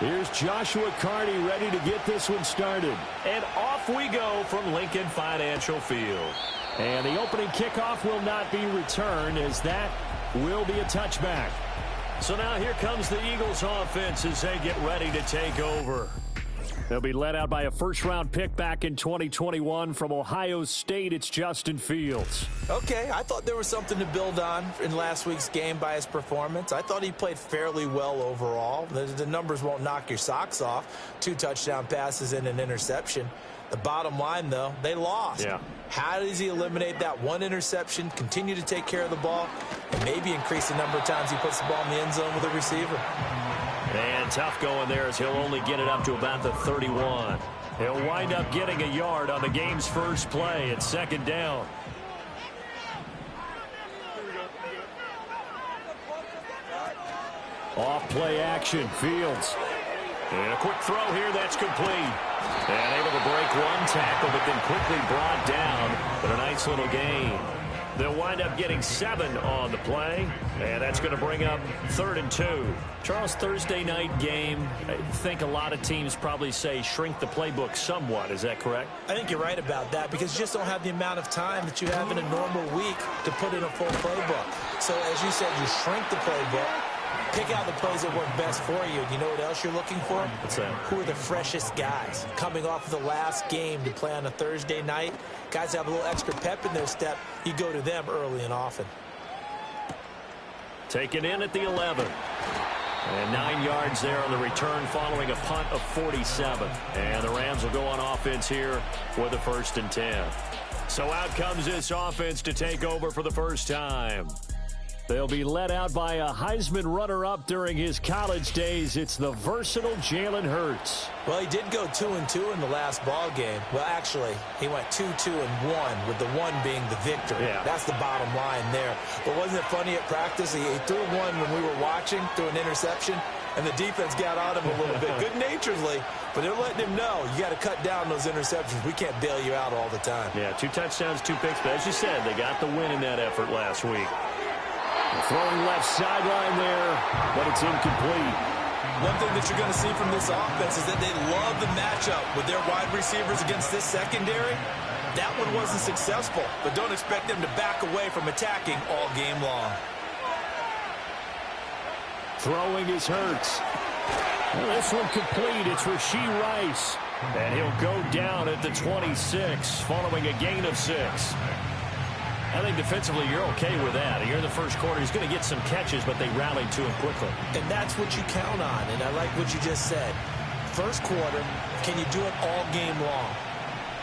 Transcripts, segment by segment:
Here's Joshua Carney ready to get this one started. And off we go from Lincoln Financial Field. And the opening kickoff will not be returned, as that will be a touchback. So now here comes the Eagles offense as they get ready to take over. They'll be led out by a first-round pick back in 2021 from Ohio State. It's Justin Fields. Okay, I thought there was something to build on in last week's game by his performance. I thought he played fairly well overall. The numbers won't knock your socks off. 2 touchdown passes and an interception. The bottom line, though, they lost. Yeah. How does he eliminate that one interception, continue to take care of the ball, and maybe increase the number of times he puts the ball in the end zone with a receiver? And tough going there as he'll only get it up to about the 31. He'll wind up getting a yard on the game's first play. It's second down. Off play action, Fields. And a quick throw here that's complete. And able to break one tackle, but then quickly brought down. But a nice little gain. They'll wind up getting 7 on the play, and that's going to bring up 3rd and 2. Charles, Thursday night game, I think a lot of teams probably say shrink the playbook somewhat. Is that correct? I think you're right about that because you just don't have the amount of time that you have in a normal week to put in a full playbook. So as you said, you shrink the playbook. Pick out the plays that work best for you. You know what else you're looking for? What's that? Who are the freshest guys? Coming off the last game to play on a Thursday night, guys have a little extra pep in their step. You go to them early and often. Taken in at the 11. And 9 yards there on the return following a punt of 47. And the Rams will go on offense here with a 1st and 10. So out comes this offense to take over for the first time. They'll be led out by a Heisman runner-up during his college days. It's the versatile Jalen Hurts. Well, he did go 2-2 in the last ball game. Well, actually, he went 2-2-1, with the 1 being the victory. Yeah. That's the bottom line there. But wasn't it funny at practice? He threw one when we were watching, threw an interception, and the defense got on him a little bit, good-naturedly. But they're letting him know, you got to cut down those interceptions. We can't bail you out all the time. Yeah, 2 touchdowns, 2 picks. But as you said, they got the win in that effort last week. Throwing left sideline there, but it's incomplete. One thing that you're going to see from this offense is that they love the matchup with their wide receivers against this secondary. That one wasn't successful, but don't expect them to back away from attacking all game long. Throwing is Hurts. Well, this one complete. It's Rashee Rice. And he'll go down at the 26 following a gain of 6. I think defensively you're okay with that. Here in the first quarter, he's going to get some catches, but they rallied to him quickly. And that's what you count on, and I like what you just said. First quarter, can you do it all game long?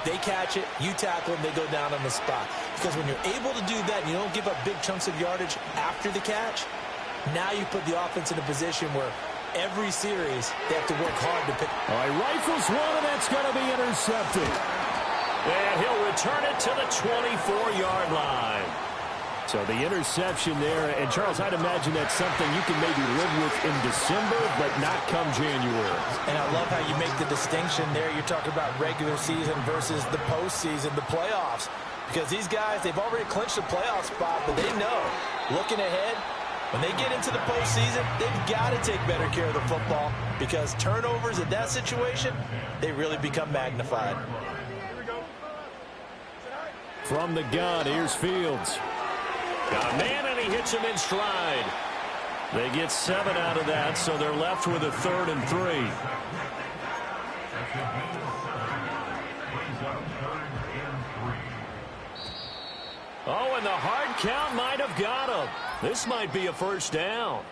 They catch it, you tackle them, they go down on the spot. Because when you're able to do that and you don't give up big chunks of yardage after the catch, now you put the offense in a position where every series they have to work hard to pick. All right, rifles one, and that's going to be intercepted. And he'll return it to the 24-yard line. So the interception there, and Charles, I'd imagine that's something you can maybe live with in December, but not come January. And I love how you make the distinction there. You're talking about regular season versus the postseason, the playoffs. Because these guys, they've already clinched the playoff spot, but they know, looking ahead, when they get into the postseason, they've got to take better care of the football because turnovers in that situation, they really become magnified. From the gun, here's Fields. Got a man, and he hits him in stride. They get 7 out of that, so they're left with a 3rd and 3. Oh, and the hard count might have got him. This might be a first down.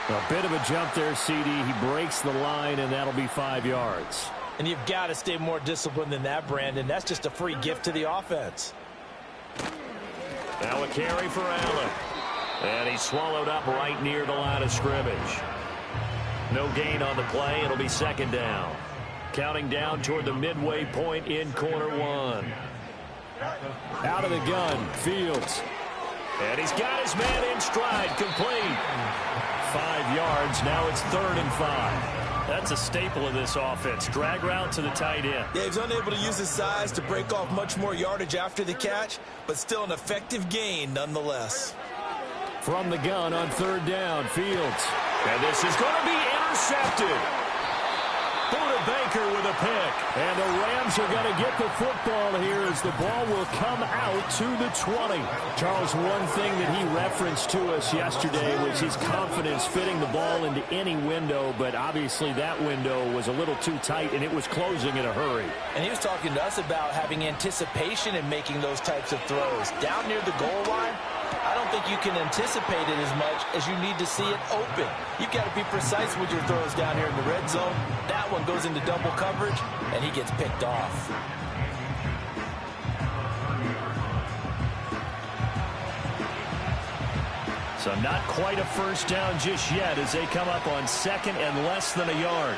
A bit of a jump there, CD. He breaks the line, and that'll be 5 yards. And you've got to stay more disciplined than that, Brandon. That's just a free gift to the offense. Now a carry for Allen. And he's swallowed up right near the line of scrimmage. No gain on the play. It'll be 2nd down. Counting down toward the midway point in quarter 1. Out of the gun, Fields. And he's got his man in stride, complete. 5 yards, now it's 3rd and 5. That's a staple of this offense. Drag route to the tight end. Yeah, he's unable to use his size to break off much more yardage after the catch, but still an effective gain nonetheless. from the gun on third down. Fields. And this is going to be intercepted. Buda Baker with a pick. And the Rams are going to get the football here as the ball will come out to the 20. Charles, one thing that he referenced to us yesterday was his confidence fitting the ball into any window, but obviously that window was a little too tight, and it was closing in a hurry. And he was talking to us about having anticipation in making those types of throws. Down near the goal line, I don't think you can anticipate it as much as you need to see it open. You've got to be precise with your throws down here in the red zone. That one goes into double coverage, and he gets picked off. So not quite a first down just yet as they come up on second and less than a yard.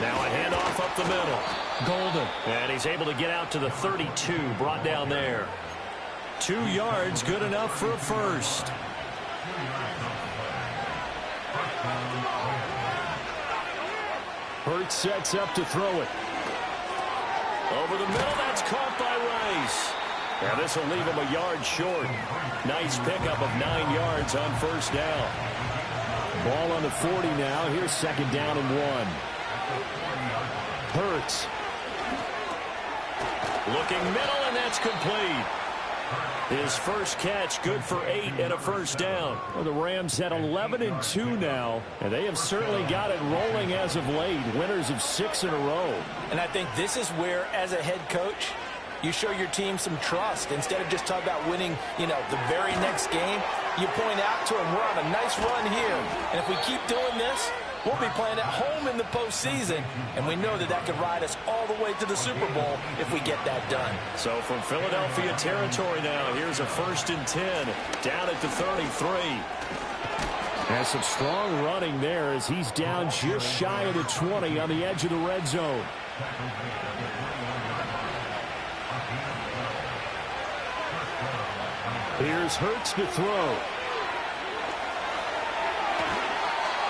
Now a handoff up the middle. Golden. And he's able to get out to the 32, brought down there. 2 yards, good enough for a first. Hurts sets up to throw it. Over the middle, that's caught by Rice. Now this will leave him a yard short. Nice pickup of 9 yards on first down. Ball on the 40 now. Here's second down and 1. Hurts. Looking middle, and that's complete. His first catch, good for 8 and a first down. Well, the Rams had 11-2 now, and they have certainly got it rolling as of late. Winners of 6 in a row. And I think this is where, as a head coach, you show your team some trust. Instead of just talking about winning, the very next game, you point out to them, we're on a nice run here. And if we keep doing this, we'll be playing at home in the postseason, and we know that that could ride us all the way to the Super Bowl if we get that done. So from Philadelphia territory now, here's a 1st and 10 down at the 33. Has some strong running there as he's down just shy of the 20 on the edge of the red zone. Here's Hurts to throw.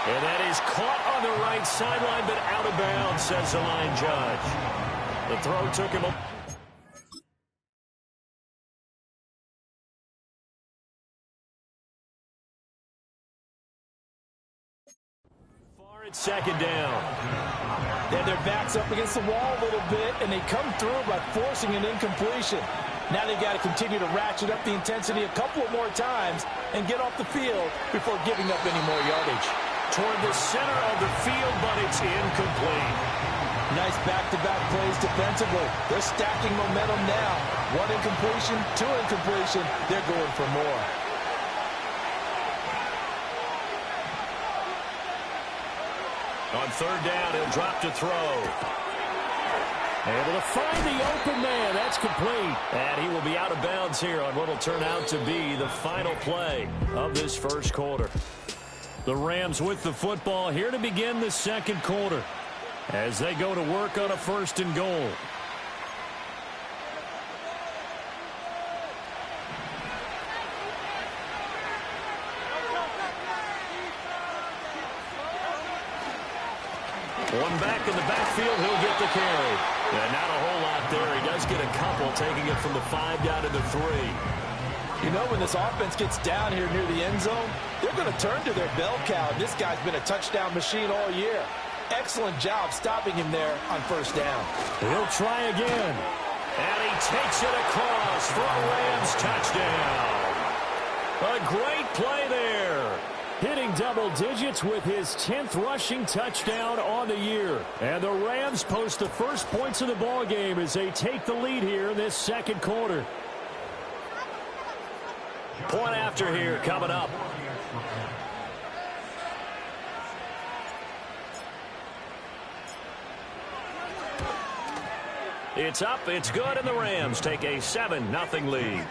And that is caught on the right sideline, but out of bounds, says the line judge. The throw took him far at second down. Then their backs up against the wall a little bit, and they come through by forcing an incompletion. Now they've got to continue to ratchet up the intensity a couple of more times and get off the field before giving up any more yardage. Toward the center of the field, but it's incomplete. Nice back-to-back plays defensively. They're stacking momentum now. 1 incompletion, 2 incompletion. They're going for more. On third down, he'll drop to throw. Able to find the open man. That's complete. And he will be out of bounds here on what will turn out to be the final play of this first quarter. The Rams with the football here to begin the second quarter as they go to work on a 1st and goal. One back in the backfield, he'll get the carry. And not a whole lot there. He does get a couple, taking it from the 5 down to the 3. When this offense gets down here near the end zone, they're going to turn to their bell cow. This guy's been a touchdown machine all year. Excellent job stopping him there on first down. He'll try again. And he takes it across for a Rams touchdown. A great play there. Hitting double digits with his 10th rushing touchdown on the year. And the Rams post the first points of the ball game as they take the lead here in this second quarter. Point after here coming up. It's up, it's good, and the Rams take a 7-0 lead.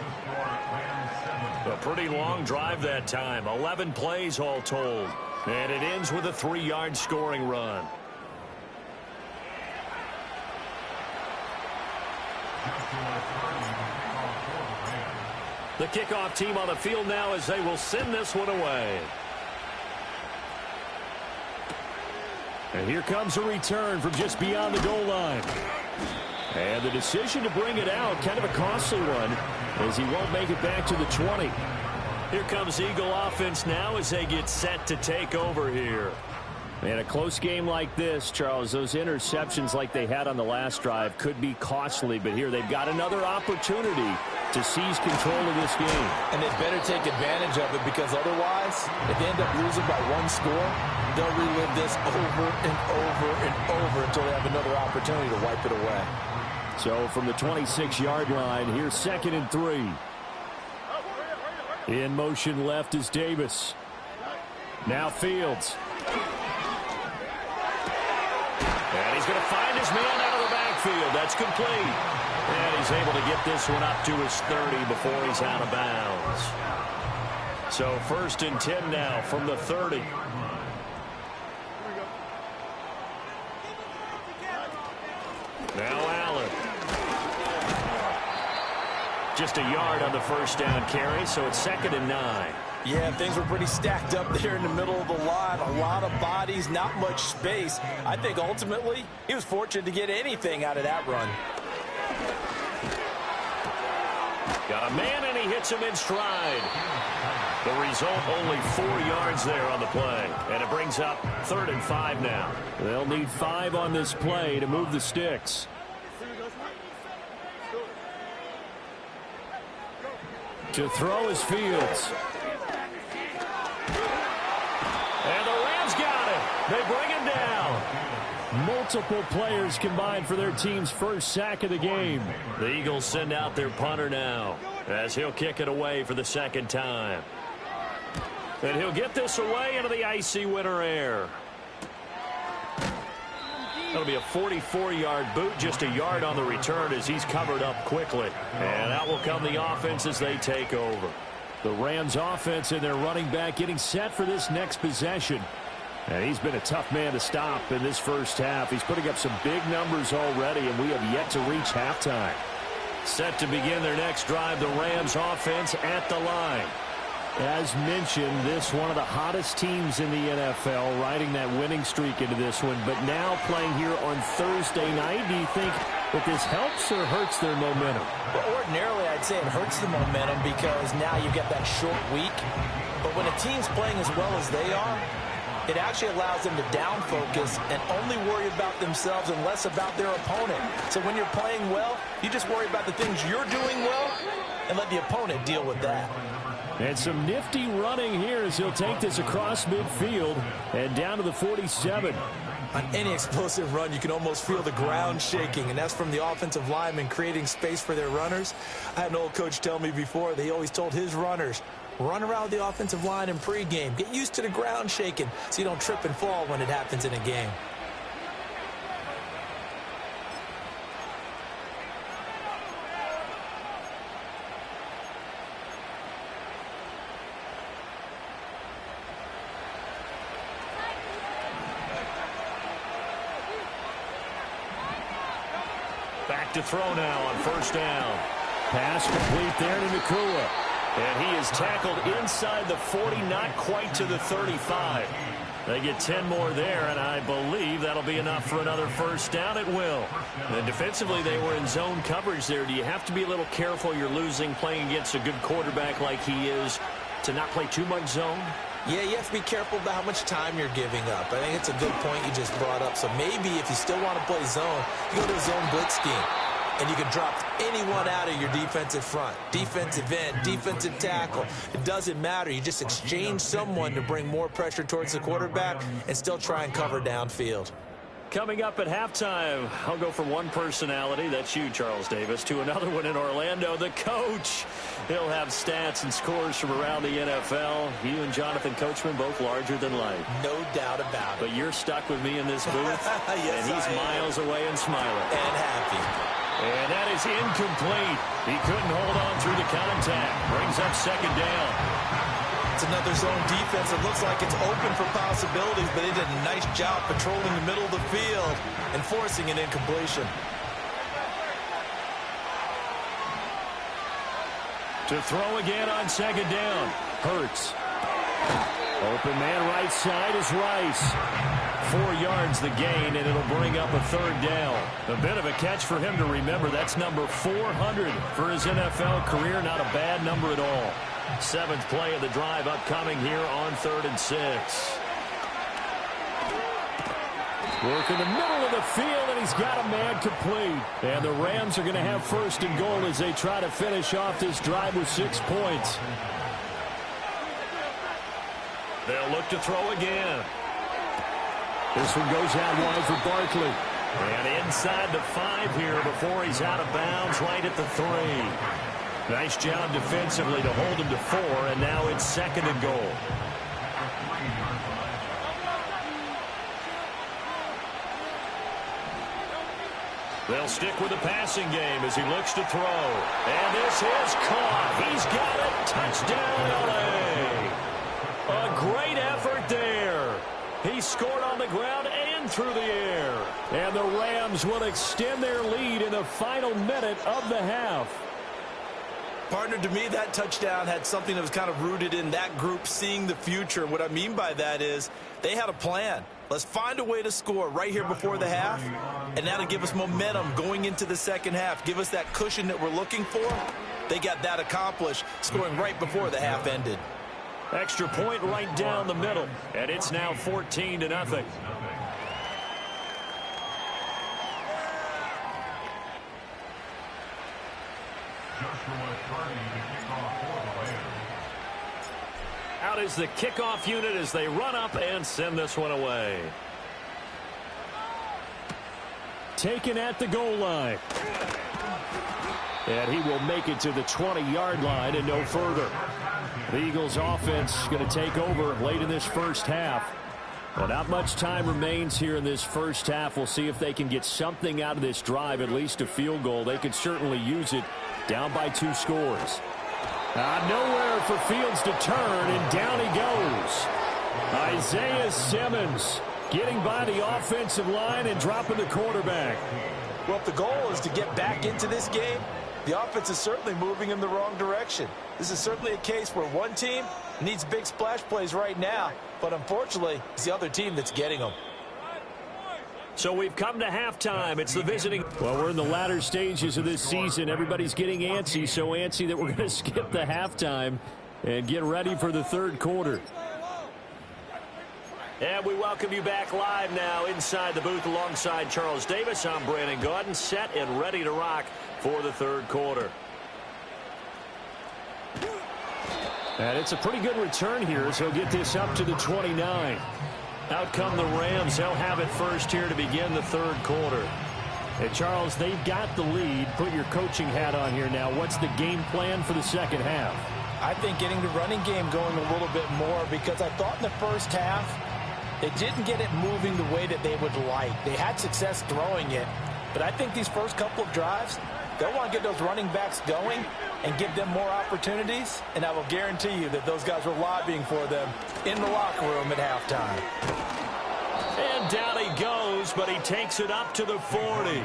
A pretty long drive that time, 11 plays all told. And it ends with a 3-yard scoring run. The kickoff team on the field now as they will send this one away. And here comes a return from just beyond the goal line. And the decision to bring it out, kind of a costly one. as he won't make it back to the 20. Here comes Eagle offense now as they get set to take over here. In a close game like this, Charles, those interceptions like they had on the last drive could be costly, but here they've got another opportunity to seize control of this game. And they better take advantage of it, because otherwise, if they end up losing by one score, they'll relive this over and over and over until they have another opportunity to wipe it away. So from the 26-yard line, here's 2nd and 3. In motion left is Davis. Now Fields. And he's going to find his man out of the backfield. That's complete. And he's able to get this one up to his 30 before he's out of bounds. So 1st and 10 now from the 30. Now Allen. Just a yard on the first down carry, so it's 2nd and 9. Yeah, things were pretty stacked up there in the middle of the line. A lot of bodies, not much space. I think ultimately he was fortunate to get anything out of that run. Got a man, and he hits him in stride. The result, only 4 yards there on the play. And it brings up 3rd and 5 now. They'll need 5 on this play to move the sticks. To throw is Fields. And the Rams got it. They bring him down. Multiple players combined for their team's first sack of the game. The Eagles send out their punter now as he'll kick it away for the 2nd time. And he'll get this away into the icy winter air. That'll be a 44-yard boot, just a yard on the return as he's covered up quickly. And out will come the offense as they take over. The Rams offense and their running back getting set for this next possession. And he's been a tough man to stop in this first half. He's putting up some big numbers already, and we have yet to reach halftime. Set to begin their next drive, the Rams offense at the line. As mentioned, this one of the hottest teams in the NFL, riding that winning streak into this one, but now playing here on Thursday night. Do you think that this helps or hurts their momentum? Well, ordinarily, I'd say it hurts the momentum because now you get that short week. But when a team's playing as well as they are, it actually allows them to down focus and only worry about themselves and less about their opponent. So when you're playing well, you just worry about the things you're doing well and let the opponent deal with that. And some nifty running here as he'll take this across midfield and down to the 47. On any explosive run, you can almost feel the ground shaking, and that's from the offensive linemen creating space for their runners. I had an old coach tell me before, they always told his runners, run around the offensive line in pregame. Get used to the ground shaking so you don't trip and fall when it happens in a game. Back to throw now on first down. Pass complete there to Nacua. And he is tackled inside the 40, not quite to the 35. They get 10 more there, and I believe that'll be enough for another first down. It will. And defensively, they were in zone coverage there. Do you have to be a little careful? You're losing, playing against a good quarterback like he is, to not play too much zone? Yeah, you have to be careful about how much time you're giving up. I think it's a good point you just brought up. So maybe if you still want to play zone, you go to a zone blitz scheme. And you can drop anyone out of your defensive front. Defensive end, defensive tackle. It doesn't matter. You just exchange someone to bring more pressure towards the quarterback and still try and cover downfield. Coming up at halftime, I'll go from one personality, that's you, Charles Davis, to another one in Orlando, the coach. He'll have stats and scores from around the NFL. You and Jonathan Coachman, both larger than life. No doubt about it. But you're stuck with me in this booth, yes, and he's miles away and smiling. And happy. And that is incomplete. He couldn't hold on through the contact. Brings up second down. It's another zone defense. It looks like it's open for possibilities, but they did a nice job patrolling the middle of the field and forcing an incompletion. To throw again on second down. Hurts. Open man right side is Rice. 4 yards the gain, and it'll bring up a third down. A bit of a catch for him to remember. That's number 400 for his NFL career. Not a bad number at all. 7th play of the drive upcoming here on 3rd and 6. Work in the middle of the field, and he's got a man complete. And the Rams are going to have 1st and goal as they try to finish off this drive with 6 points. They'll look to throw again. This one goes out wide for Barkley. And inside the 5 here before he's out of bounds, right at the 3. Nice job defensively to hold him to 4, and now it's 2nd and goal. They'll stick with the passing game as he looks to throw. And this is caught. He's got it. Touchdown, L.A. A great effort there. He scored on the ground and through the air. And the Rams will extend their lead in the final minute of the half. Partner, to me, that touchdown had something that was kind of rooted in that group seeing the future. What I mean by that is they had a plan. Let's find a way to score right here before the half, and that'll give us momentum going into the second half. Give us that cushion that we're looking for. They got that accomplished, scoring right before the half ended. Extra point right down the middle, and it's now 14-0. Out is the kickoff unit as they run up and send this one away. Taken at the goal line. And he will make it to the 20-yard line and no further. The Eagles offense going to take over late in this first half. Well, not much time remains here in this first half. We'll see if they can get something out of this drive, at least a field goal. They could certainly use it down by 2 scores. Nowhere for Fields to turn, and down he goes. Isaiah Simmons getting by the offensive line and dropping the quarterback. Well, if the goal is to get back into this game, the offense is certainly moving in the wrong direction. This is certainly a case where one team needs big splash plays right now, but unfortunately, it's the other team that's getting them. So we've come to halftime. It's the visiting. Well, we're in the latter stages of this season. Everybody's getting antsy, so antsy that we're going to skip the halftime and get ready for the third quarter. And we welcome you back live now inside the booth alongside Charles Davis. I'm Brandon Gaudin, set and ready to rock for the third quarter. And it's a pretty good return here as he'll get this up to the 29. Out come the Rams. They'll have it first here to begin the third quarter. Hey, Charles, they've got the lead. Put your coaching hat on here now. What's the game plan for the second half? I think getting the running game going a little bit more, because I thought in the first half they didn't get it moving the way that they would like. They had success throwing it, but I think these first couple of drives, they'll want to get those running backs going and give them more opportunities, and I will guarantee you that those guys were lobbying for them in the locker room at halftime. And down he goes, but he takes it up to the 40.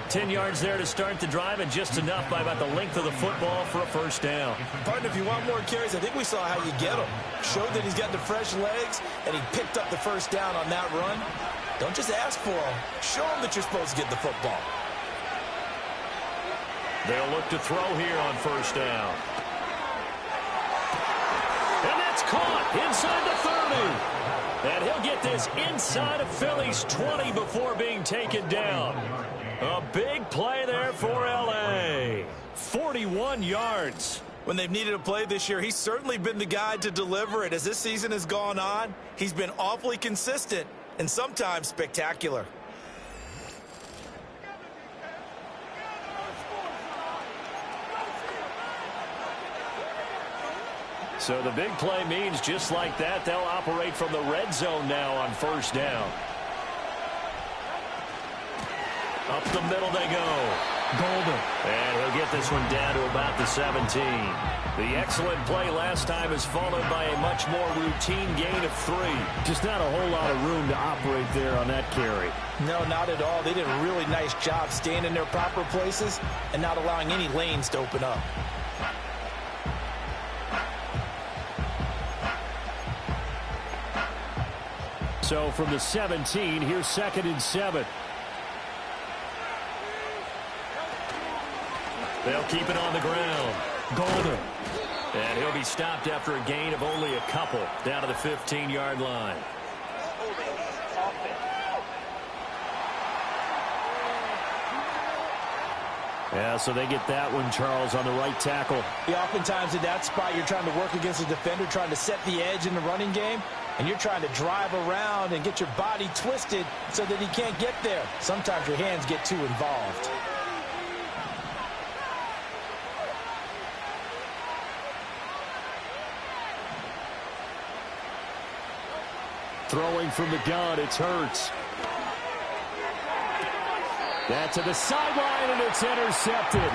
10 yards there to start the drive, and just enough by about the length of the football for a first down. Partner, if you want more carries, I think we saw how you get them. Showed that he's got the fresh legs, and he picked up the first down on that run. Don't just ask for them. Show them that you're supposed to get the football. They'll look to throw here on first down. And that's caught inside the 30. And he'll get this inside of Philly's 20 before being taken down. A big play there for L.A. 41 yards. When they've needed a play this year, he's certainly been the guy to deliver it. As this season has gone on, he's been awfully consistent and sometimes spectacular. So the big play means just like that, they'll operate from the red zone now on first down. Up the middle they go. Golden. And he'll get this one down to about the 17. The excellent play last time is followed by a much more routine gain of 3. Just not a whole lot of room to operate there on that carry. No, not at all. They did a really nice job staying in their proper places and not allowing any lanes to open up. So from the 17, here's 2nd and 7. They'll keep it on the ground. Golden. And he'll be stopped after a gain of only a couple down to the 15-yard line. Yeah, so they get that one, Charles, on the right tackle. Yeah, oftentimes in that spot, you're trying to work against a defender, trying to set the edge in the running game, and you're trying to drive around and get your body twisted so that he can't get there. Sometimes your hands get too involved. Throwing from the gun, it's Hurts. That to the sideline, and it's intercepted.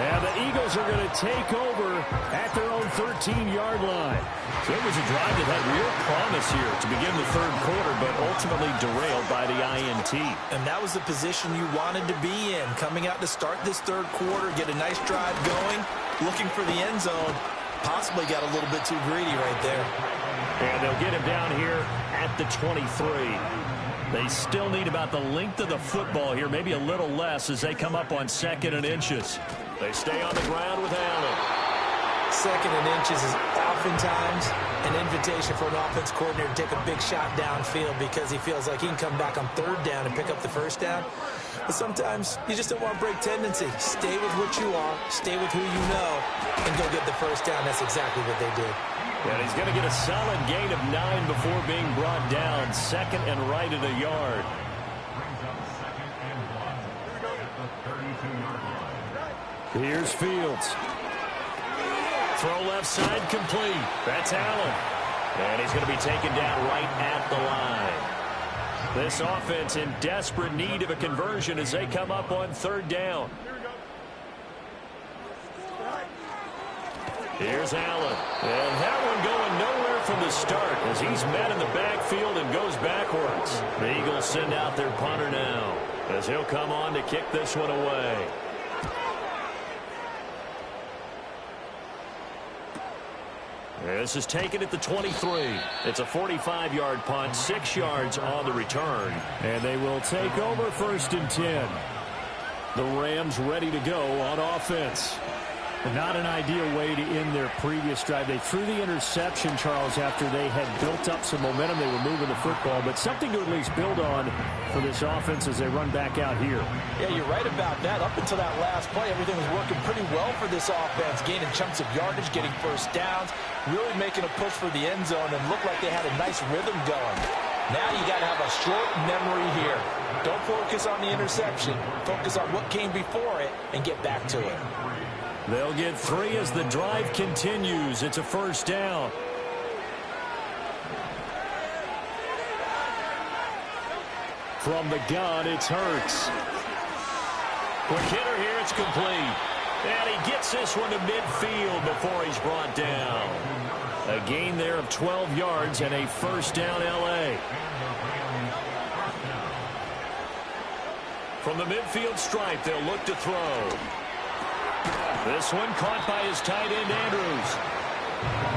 And the Eagles are going to take over at their own 13-yard line. So it was a drive that had real promise here to begin the third quarter, but ultimately derailed by the INT. And that was the position you wanted to be in, coming out to start this third quarter, get a nice drive going, looking for the end zone. Possibly got a little bit too greedy right there. And they'll get him down here at the 23. They still need about the length of the football here, maybe a little less as they come up on 2nd and inches. They stay on the ground with Allen. 2nd and inches is oftentimes an invitation for an offense coordinator to take a big shot downfield because he feels like he can come back on 3rd down and pick up the 1st down. But sometimes you just don't want to break tendency. Stay with what you are, stay with who you know, and go get the 1st down. That's exactly what they did. And he's going to get a solid gain of 9 before being brought down. 2nd and right at a yard. Here's Fields. Throw left side complete. That's Allen. And he's going to be taken down right at the line. This offense in desperate need of a conversion as they come up on 3rd down. Here's Allen. And that one going nowhere from the start as he's met in the backfield and goes backwards. The Eagles send out their punter now as he'll come on to kick this one away. This is taken at the 23. It's a 45-yard punt, 6 yards on the return. And they will take over 1st and 10. The Rams ready to go on offense. Not an ideal way to end their previous drive. They threw the interception, Charles, after they had built up some momentum. They were moving the football, but something to at least build on for this offense as they run back out here. Yeah, you're right about that. Up until that last play, everything was working pretty well for this offense, gaining chunks of yardage, getting 1st downs, really making a push for the end zone, and looked like they had a nice rhythm going. Now you got to have a short memory here. Don't focus on the interception. Focus on what came before it and get back to it. They'll get 3 as the drive continues. It's a 1st down. From the gun, it's Hurts. Quick hitter here, it's complete. And he gets this one to midfield before he's brought down. A gain there of 12 yards and a 1st down L.A. From the midfield stripe, they'll look to throw. This one caught by his tight end, Andrews.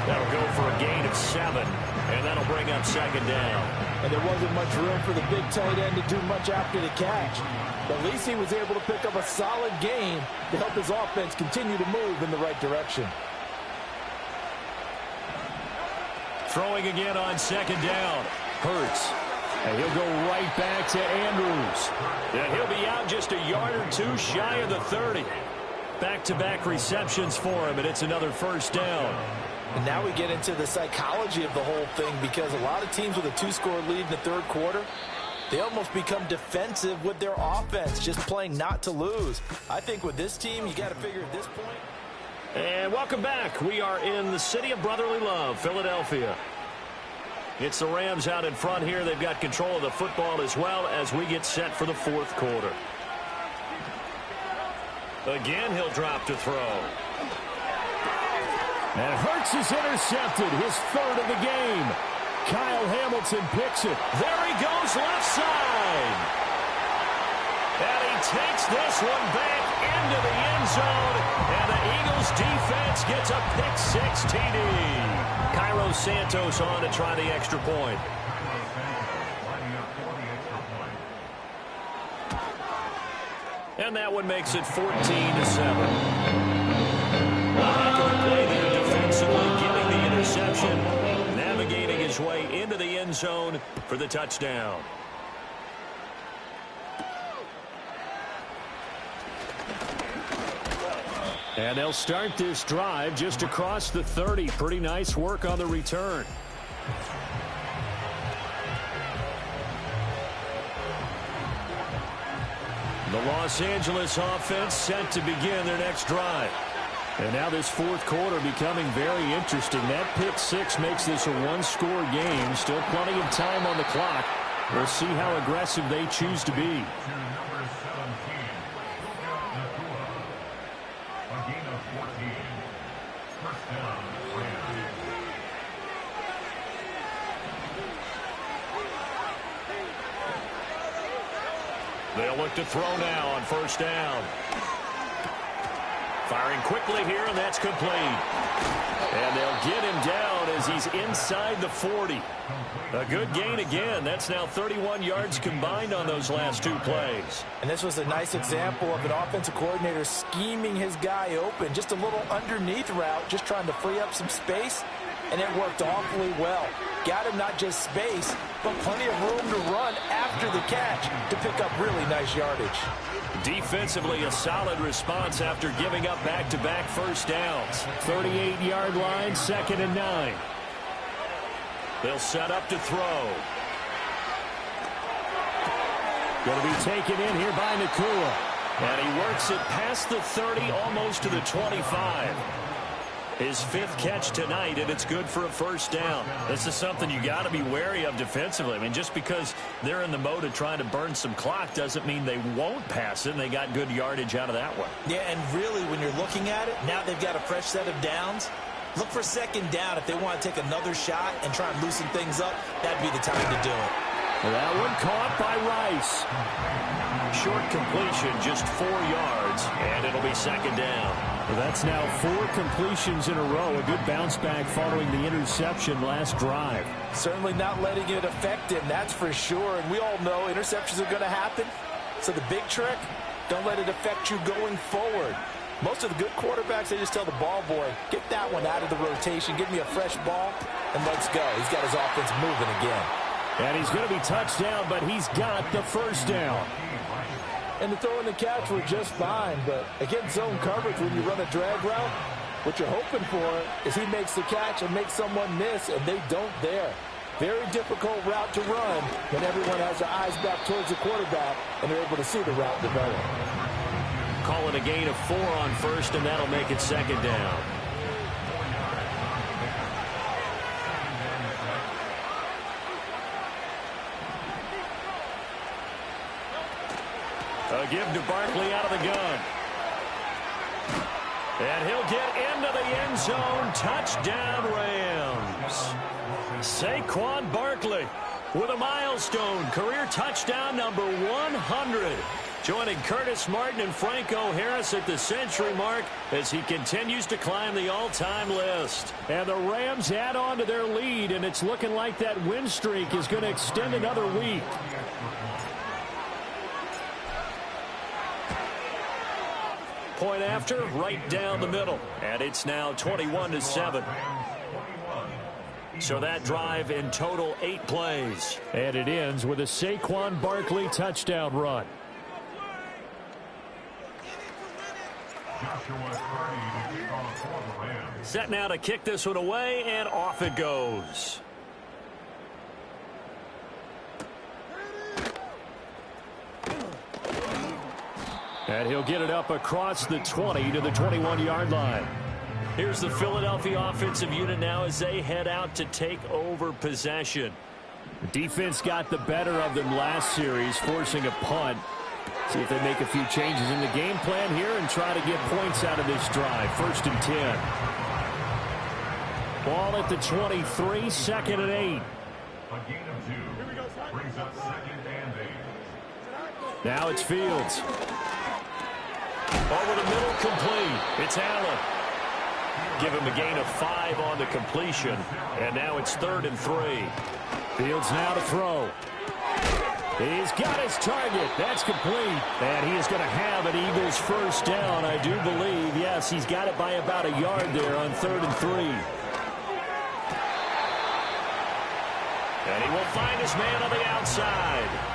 That'll go for a gain of 7, and that'll bring up 2nd down. And there wasn't much room for the big tight end to do much after the catch. But at least he was able to pick up a solid gain to help his offense continue to move in the right direction. Throwing again on 2nd down. Hurts. And he'll go right back to Andrews. And he'll be out just a yard or 2 shy of the 30. Back-to-back receptions for him, and it's another 1st down. And now we get into the psychology of the whole thing, because a lot of teams with a 2-score lead in the third quarter, they almost become defensive with their offense, just playing not to lose. I think with this team, you got to figure at this point. And welcome back. We are in the city of brotherly love, Philadelphia. It's the Rams out in front here. They've got control of the football as well as we get set for the 4th quarter. Again, he'll drop to throw. And Hurts is intercepted, his 3rd of the game. Kyle Hamilton picks it. There he goes, left side. And he takes this one back into the end zone. And the Eagles defense gets a pick-6 TD. Cairo Santos on to try the extra point. And that one makes it 14-7. A heck of a play there defensively, getting the interception, navigating his way into the end zone for the touchdown. And they'll start this drive just across the 30. Pretty nice work on the return. The Los Angeles offense set to begin their next drive. And now this fourth quarter becoming very interesting. That pick six makes this a one-score game. Still plenty of time on the clock. We'll see how aggressive they choose to be. They'll look to throw now on first down. Firing quickly here, and that's complete. And they'll get him down as he's inside the 40. A good gain again. That's now 31 yards combined on those last two plays. And this was a nice example of an offensive coordinator scheming his guy open. Just a little underneath route, just trying to free up some space. And it worked awfully well. Got him not just space, but plenty of room to run after the catch to pick up really nice yardage. Defensively, a solid response after giving up back-to-back first downs. 38-yard line, 2nd and 9. They'll set up to throw. Going to be taken in here by Nacua. And he works it past the 30, almost to the 25. His fifth catch tonight, and it's good for a first down. This is something you got to be wary of defensively. I mean, just because they're in the mode of trying to burn some clock doesn't mean they won't pass it, and they got good yardage out of that one. Yeah, and really, when you're looking at it, now they've got a fresh set of downs. Look for second down if they want to take another shot and try and loosen things up. That'd be the time to do it. Well, that one caught by Rice. Short completion, just 4 yards, and it'll be second down. Well, that's now 4 completions in a row. A good bounce back following the interception last drive. Certainly not letting it affect him, that's for sure. And we all know interceptions are going to happen. So the big trick, don't let it affect you going forward. Most of the good quarterbacks, they just tell the ball boy, get that one out of the rotation, give me a fresh ball, and let's go. He's got his offense moving again. And he's going to be touched down, but he's got the first down. And the throw and the catch were just fine, but against zone coverage, when you run a drag route, what you're hoping for is he makes the catch and makes someone miss, and they don't there. Very difficult route to run when everyone has their eyes back towards the quarterback and they're able to see the route develop. Call it a gain of 4 on first, and that'll make it second down. A give to Barkley out of the gun. And he'll get into the end zone. Touchdown, Rams. Saquon Barkley with a milestone. Career touchdown number 100. Joining Curtis Martin and Franco Harris at the century mark as he continues to climb the all-time list. And the Rams add on to their lead, and it's looking like that win streak is going to extend another week. Point after, right down the middle. And it's now 21-7. So that drive in total 8 plays. And it ends with a Saquon Barkley touchdown run. Set now to kick this one away, and off it goes. And he'll get it up across the 20 to the 21-yard line. Here's the Philadelphia offensive unit now as they head out to take over possession. The defense got the better of them last series, forcing a punt. See if they make a few changes in the game plan here and try to get points out of this drive. 1st and 10. Ball at the 23, 2nd and 8. Now it's Fields. Over the middle, complete. It's Allen. Give him a gain of 5 on the completion. And now it's 3rd and 3. Fields now to throw. He's got his target. That's complete. And he is going to have an Eagles first down, I do believe. Yes, he's got it by about a yard there on 3rd and 3. And he will find his man on the outside.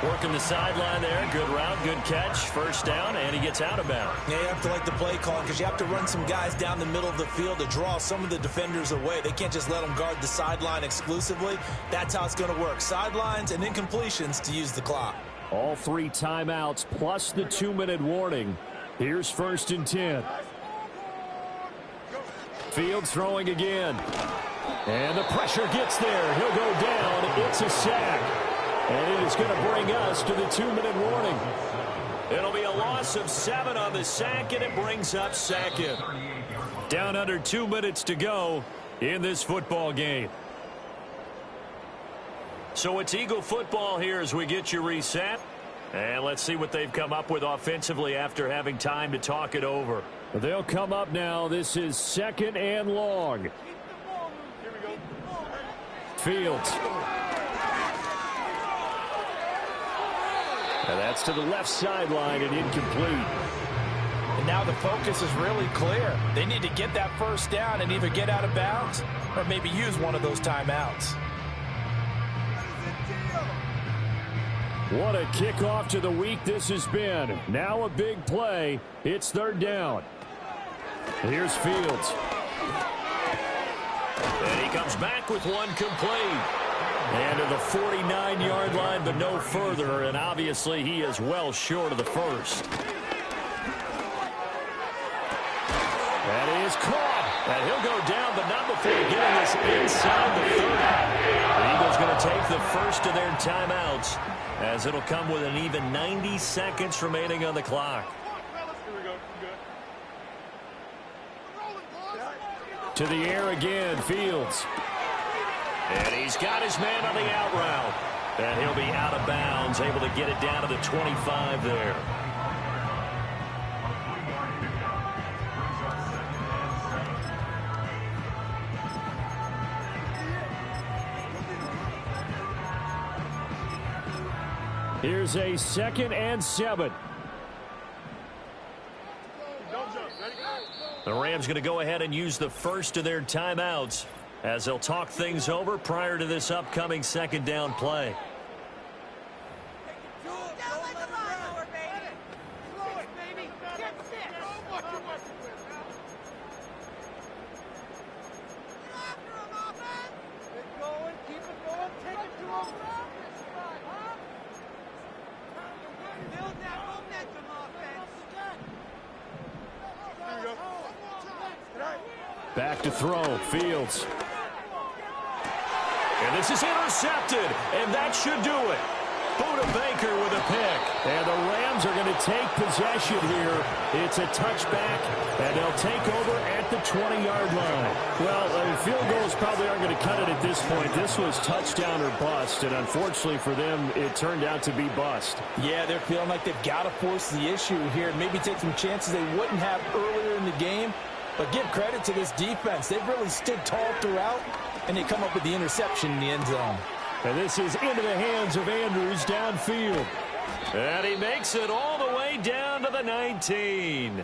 Working the sideline there. Good route, good catch. First down, and he gets out of bounds. Yeah, you have to like the play call because you have to run some guys down the middle of the field to draw some of the defenders away. They can't just let them guard the sideline exclusively. That's how it's going to work. Sidelines and incompletions to use the clock. All 3 timeouts plus the 2-minute warning. Here's 1st and 10. Fields throwing again. And the pressure gets there. He'll go down. It's a sack. And it is going to bring us to the 2-minute warning. It'll be a loss of 7 on the sack, and it brings up 2nd. Down under 2 minutes to go in this football game. So it's Eagle football here as we get you reset. And let's see what they've come up with offensively after having time to talk it over. They'll come up now. This is 2nd and long. Fields. And that's to the left sideline and incomplete. And now the focus is really clear. They need to get that first down and either get out of bounds or maybe use one of those timeouts. What a kickoff to the week this has been. Now a big play. It's 3rd down. Here's Fields. And he comes back with one complete. And to the 49-yard line, but no further. And obviously, he is well short of the first. That is caught. And he'll go down, but not before getting this inside the 30. The Eagles going to take the first of their timeouts, as it'll come with an even 90 seconds remaining on the clock. To the air again, Fields. And he's got his man on the out route. And he'll be out of bounds, able to get it down to the 25 there. Here's a 2nd and 7. The Rams going to go ahead and use the first of their timeouts as they'll talk things over prior to this upcoming 2nd down play. Back to throw, Fields. And this is intercepted, and that should do it. Buda Baker with a pick. And the Rams are going to take possession here. It's a touchback, and they'll take over at the 20-yard line. Well, field goals probably aren't going to cut it at this point. This was touchdown or bust, and unfortunately for them, it turned out to be bust. Yeah, they're feeling like they've got to force the issue here, maybe take some chances they wouldn't have earlier in the game. But give credit to this defense. They've really stood tall throughout, and they come up with the interception in the end zone. And this is into the hands of Andrews downfield. And he makes it all the way down to the 19.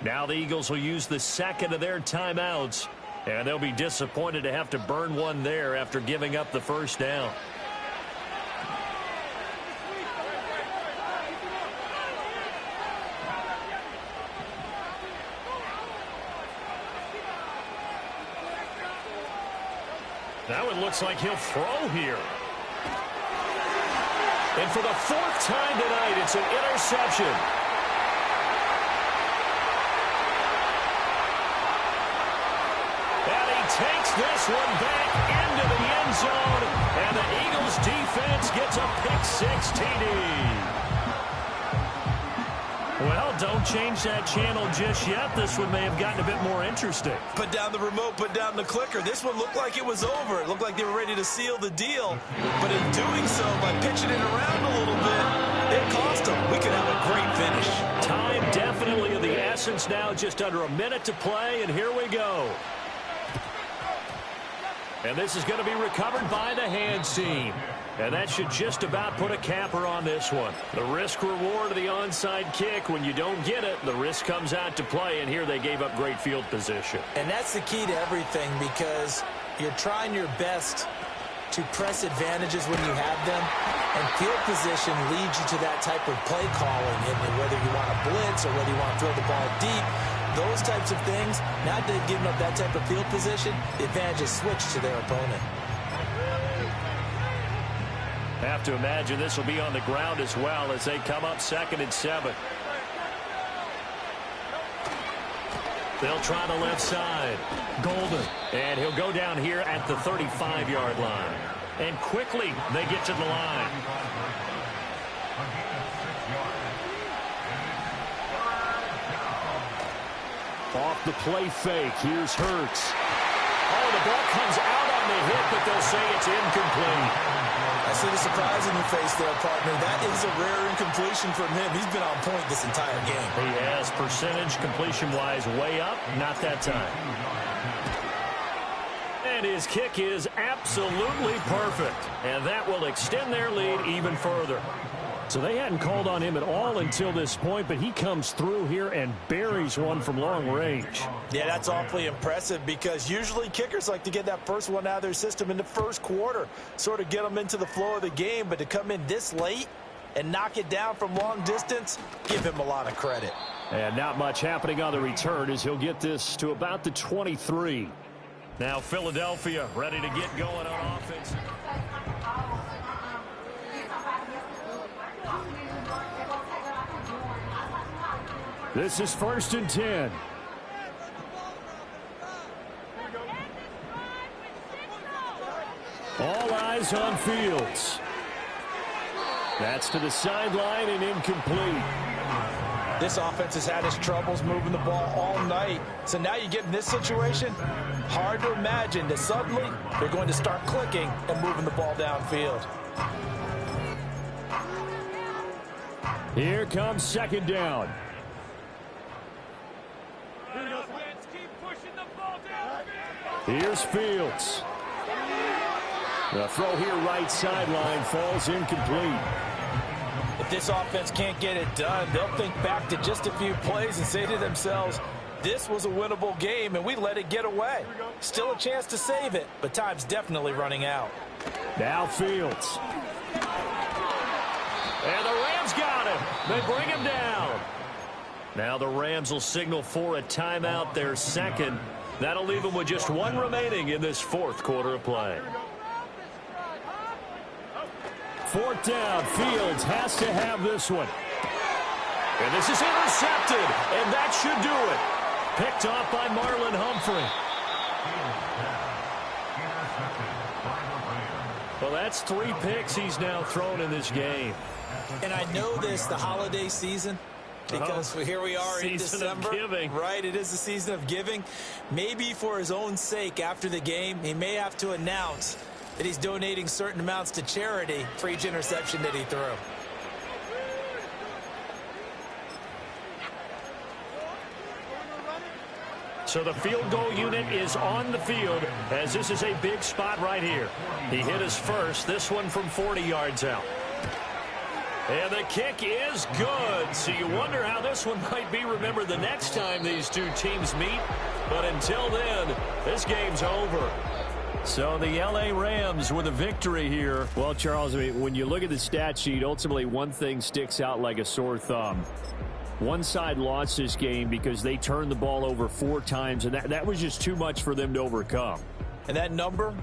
Now the Eagles will use the 2nd of their timeouts, and they'll be disappointed to have to burn one there after giving up the first down. Now it looks like he'll throw here. And for the 4th time tonight, it's an interception. And he takes this one back into the end zone. And the Eagles defense gets a pick-6 TD. Well, don't change that channel just yet. This one may have gotten a bit more interesting. Put down the remote, put down the clicker. This one looked like it was over. It looked like they were ready to seal the deal. But in doing so, by pitching it around a little bit, it cost them. We could have a great finish. Time definitely of the essence now. Just under a minute to play, and here we go. And this is going to be recovered by the hands team. And that should just about put a capper on this one. The risk-reward of the onside kick, when you don't get it, the risk comes out to play, and here they gave up great field position. And that's the key to everything, because you're trying your best to press advantages when you have them, and field position leads you to that type of play calling, and whether you want to blitz or whether you want to throw the ball deep, those types of things. Now that they've given up that type of field position, the advantage is switched to their opponent. Have to imagine this will be on the ground as well as they come up 2nd and 7. They'll try the left side. Golden. And he'll go down here at the 35-yard line. And quickly they get to the line. Off the play fake. Here's Hurts. Oh, the ball comes out on the hit, but they'll say it's incomplete. I see the surprise in your face there, partner. That is a rare incompletion from him. He's been on point this entire game. He has percentage completion-wise way up. Not that time. And his kick is absolutely perfect. And that will extend their lead even further. So they hadn't called on him at all until this point, but he comes through here and buries one from long range. Yeah, that's awfully impressive, because usually kickers like to get that first one out of their system in the first quarter, sort of get them into the flow of the game, but to come in this late and knock it down from long distance, give him a lot of credit. And not much happening on the return as he'll get this to about the 23. Now Philadelphia ready to get going on offense. This is 1st and 10. All eyes on Fields. That's to the sideline and incomplete. This offense has had its troubles moving the ball all night. So now you get in this situation, hard to imagine that suddenly they're going to start clicking and moving the ball downfield. Here comes 2nd down. Here's Fields. The throw here right sideline falls incomplete. If this offense can't get it done, they'll think back to just a few plays and say to themselves, this was a winnable game and we let it get away. Still a chance to save it, but time's definitely running out. Now Fields. And the Rams got him. They bring him down. Now the Rams will signal for a timeout, their second. That'll leave them with just one remaining in this 4th quarter of play. 4th down. Fields has to have this one. And this is intercepted, and that should do it. Picked off by Marlon Humphrey. Well, that's 3 picks he's now thrown in this game. And I know this, the holiday season, because here we are in December. Season of giving. Right, it is the season of giving. Maybe for his own sake after the game, he may have to announce that he's donating certain amounts to charity for each interception that he threw. So the field goal unit is on the field, as this is a big spot right here. He hit his first, this one from 40 yards out. And the kick is good. So you wonder how this one might be remembered the next time these two teams meet. But until then, this game's over. So the L.A. Rams with a victory here. Well, Charles, I mean, when you look at the stat sheet, ultimately one thing sticks out like a sore thumb. One side lost this game because they turned the ball over 4 times, and that was just too much for them to overcome. And that number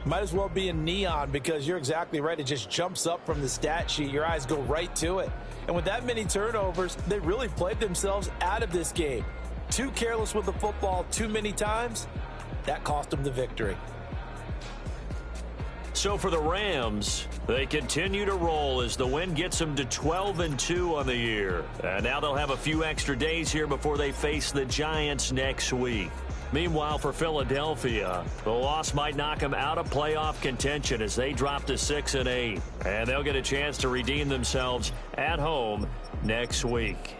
might as well be in neon, because you're exactly right. It just jumps up from the stat sheet. Your eyes go right to it. And with that many turnovers, they really played themselves out of this game. Too careless with the football too many times. That cost them the victory. So for the Rams, they continue to roll as the win gets them to 12-2 on the year. And now they'll have a few extra days here before they face the Giants next week. Meanwhile, for Philadelphia, the loss might knock them out of playoff contention as they drop to 6-8. And they'll get a chance to redeem themselves at home next week.